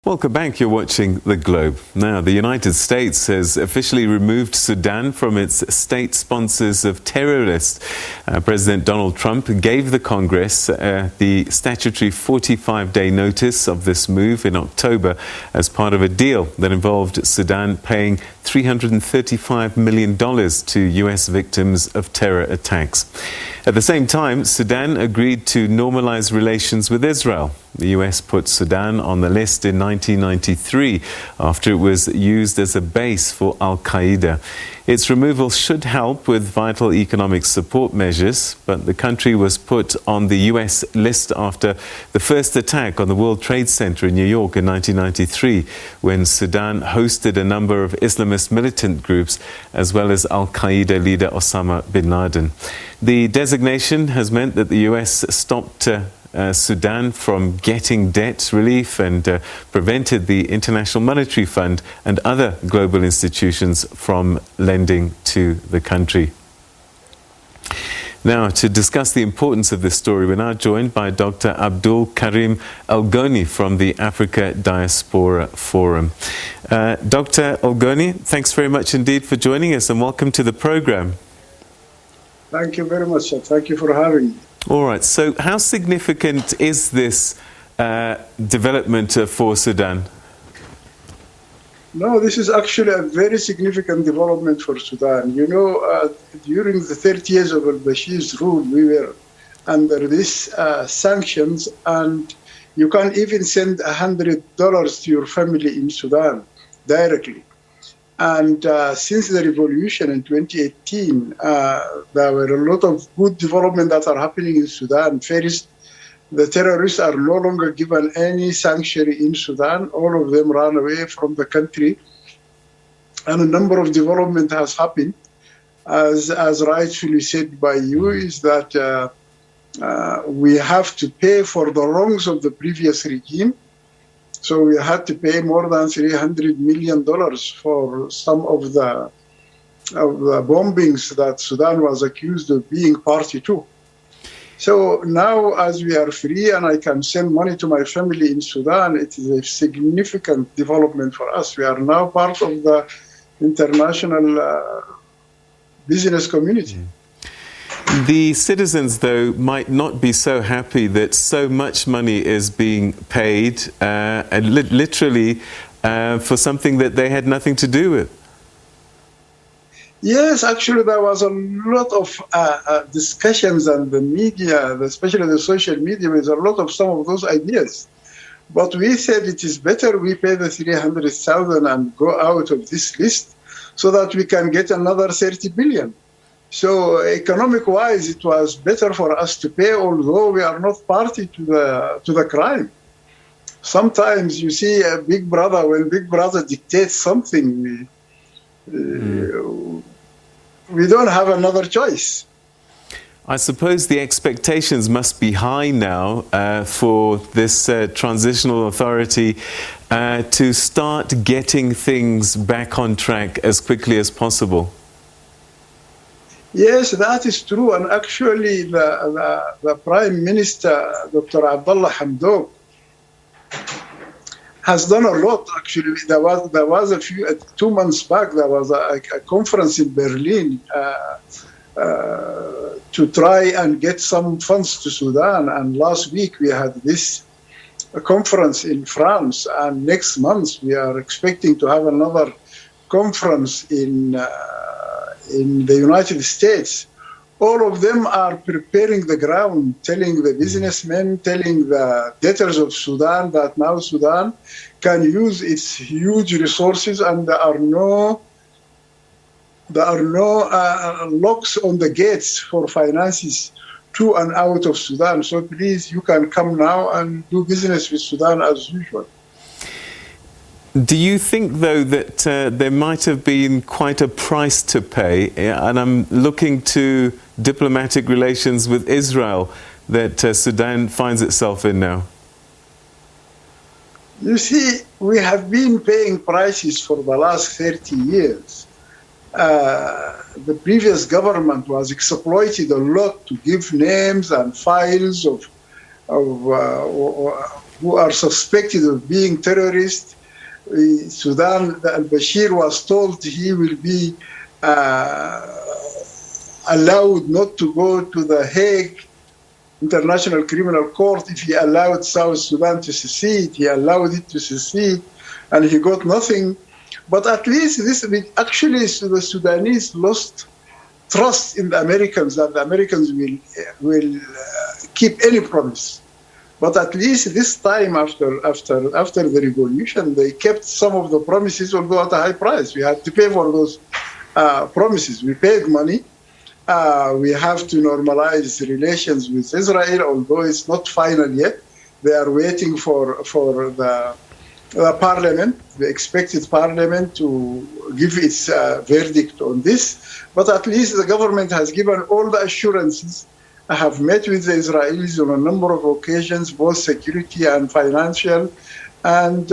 Welcome back. You're watching The Globe. Now, the United States has officially removed Sudan from its state sponsors of terrorists. President Donald Trump gave the Congress the statutory 45-day notice of this move in October as part of a deal that involved Sudan paying $335 million to U.S. victims of terror attacks. At the same time, Sudan agreed to normalize relations with Israel. The U.S. put Sudan on the list in 1993 after it was used as a base for Al-Qaeda. Its removal should help with vital economic support measures, but the country was put on the U.S. list after the first attack on the World Trade Center in New York in 1993, when Sudan hosted a number of Islamist militant groups, as well as Al-Qaeda leader Osama bin Laden. The designation has meant that the U.S. stopped Sudan from getting debt relief and prevented the International Monetary Fund and other global institutions from lending to the country. Now, to discuss the importance of this story, we're now joined by Dr. Abdul Karim Elgoni from the Africa Diaspora Forum. Dr. Elgoni, thanks very much indeed for joining us and welcome to the program. Thank you very much, sir. Thank you for having me. All right, so how significant is this development for Sudan? No, this is actually a very significant development for Sudan. You know, during the 30 years of al-Bashir's rule, we were under these sanctions, and you can't even send $100 to your family in Sudan directly. And since the revolution in 2018, there were a lot of good development that are happening in Sudan. First, the terrorists are no longer given any sanctuary in Sudan. All of them ran away from the country. And a number of development has happened. As rightfully said by you, is that we have to pay for the wrongs of the previous regime. So we had to pay more than $300 million for some of the bombings that Sudan was accused of being party to. So now, as we are free and I can send money to my family in Sudan, it is a significant development for us. We are now part of the international business community. The citizens, though, might not be so happy that so much money is being paid, literally, for something that they had nothing to do with. Yes, actually, there was a lot of discussions on the media, especially the social media, with a lot of some of those ideas. But we said it is better we pay the 300,000 and go out of this list so that we can get another 30 billion. So economic-wise, it was better for us to pay, although we are not party to the crime. Sometimes you see a big brother, when big brother dictates something, we don't have another choice. I suppose the expectations must be high now for this transitional authority to start getting things back on track as quickly as possible. Yes, that is true. And actually, the Prime Minister, Dr. Abdullah Hamdok, has done a lot. Actually, there was a few 2 months back. There was a conference in Berlin to try and get some funds to Sudan. And last week we had this conference in France. And next month we are expecting to have another conference in the United States. All of them are preparing the ground, telling the businessmen, telling the debtors of Sudan that now Sudan can use its huge resources and there are no locks on the gates for finances to and out of Sudan. So please, you can come now and do business with Sudan as usual. Do you think, though, that there might have been quite a price to pay, and I'm looking to diplomatic relations with Israel, that Sudan finds itself in now? You see, we have been paying prices for the last 30 years. The previous government was exploited a lot to give names and files of who are suspected of being terrorists. Sudan, al-Bashir was told he will be allowed not to go to the Hague International Criminal Court if he allowed South Sudan to secede. He allowed it to secede, and he got nothing. But at least actually the Sudanese lost trust in the Americans, that the Americans will keep any promise. But at least this time, after the revolution, they kept some of the promises, although at a high price. We had to pay for those promises. We paid money. We have to normalize relations with Israel, although it's not final yet. They are waiting for the parliament, the expected parliament, to give its verdict on this. But at least the government has given all the assurances. I have met with the Israelis on a number of occasions, both security and financial, and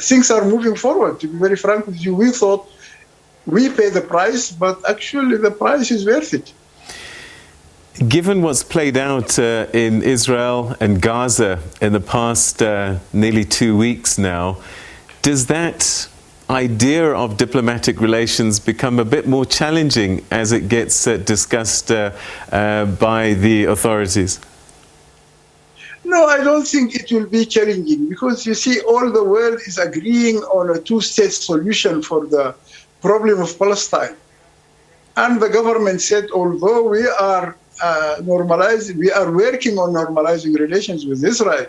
things are moving forward. To be very frank with you, we thought we pay the price, but actually the price is worth it. Given what's played out in Israel and Gaza in the past nearly 2 weeks now, does that idea of diplomatic relations become a bit more challenging as it gets discussed by the authorities? No, I don't think it will be challenging, because you see, all the world is agreeing on a two-state solution for the problem of Palestine. And the government said, although we are we are working on normalizing relations with Israel,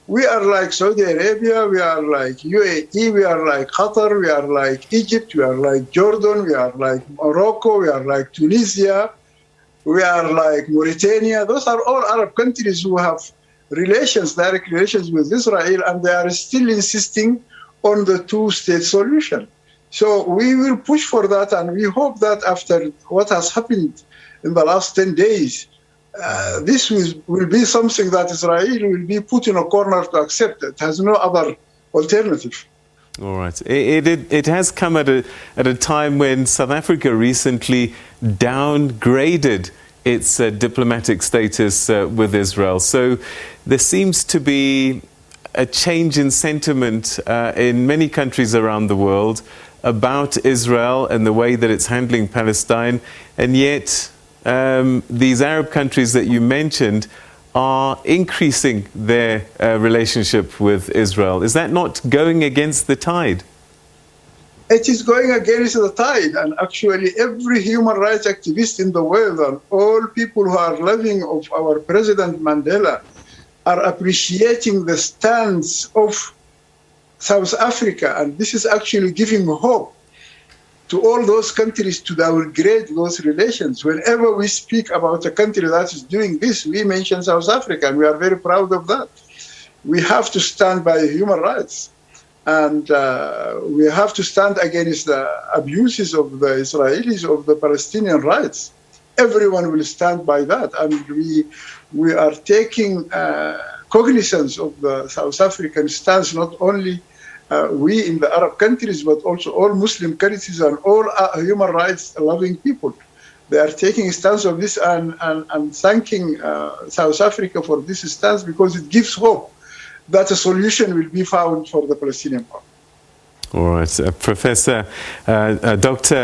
we are like Saudi Arabia, we are like UAE, we are like Qatar, we are like Egypt, we are like Jordan, we are like Morocco, we are like Tunisia, we are like Mauritania. Those are all Arab countries who have relations, direct relations with Israel, and they are still insisting on the two-state solution. So we will push for that, and we hope that after what has happened in the last 10 days, this will be something that Israel will be put in a corner to accept. It has no other alternative. All right. It has come at a time when South Africa recently downgraded its diplomatic status with Israel. So there seems to be a change in sentiment in many countries around the world about Israel and the way that it's handling Palestine, and yet these Arab countries that you mentioned are increasing their relationship with Israel. Is that not going against the tide? It is going against the tide, and actually every human rights activist in the world and all people who are loving of our President Mandela are appreciating the stance of South Africa, and this is actually giving hope to all those countries to downgrade those relations. Whenever we speak about a country that is doing this, we mention South Africa, and we are very proud of that. We have to stand by human rights, and we have to stand against the abuses of the Israelis of the Palestinian rights. Everyone will stand by that, and we are taking cognizance of the South African stance, not only we in the Arab countries, but also all Muslim countries and all human rights loving people. They are taking a stance of this and thanking South Africa for this stance, because it gives hope that a solution will be found for the Palestinian problem. All right. Professor Dr.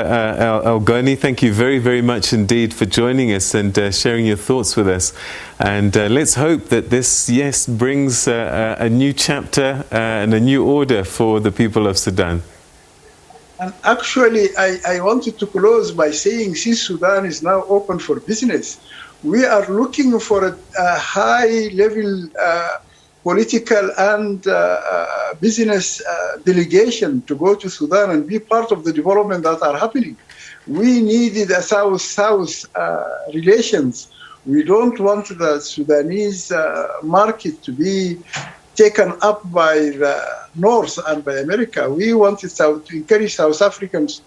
Elgoni, thank you very, very much indeed for joining us and sharing your thoughts with us. And let's hope that this, yes, brings a new chapter and a new order for the people of Sudan. And actually, I wanted to close by saying, since Sudan is now open for business, we are looking for a high-level political and business delegation to go to Sudan and be part of the development that are happening. We needed a South-South relations. We don't want the Sudanese market to be taken up by the North and by America. We wanted to encourage South Africans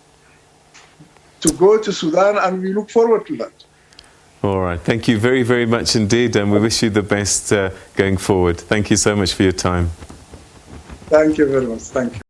to go to Sudan, and we look forward to that. All right. Thank you very, very much indeed, and we wish you the best going forward. Thank you so much for your time. Thank you very much. Thank you.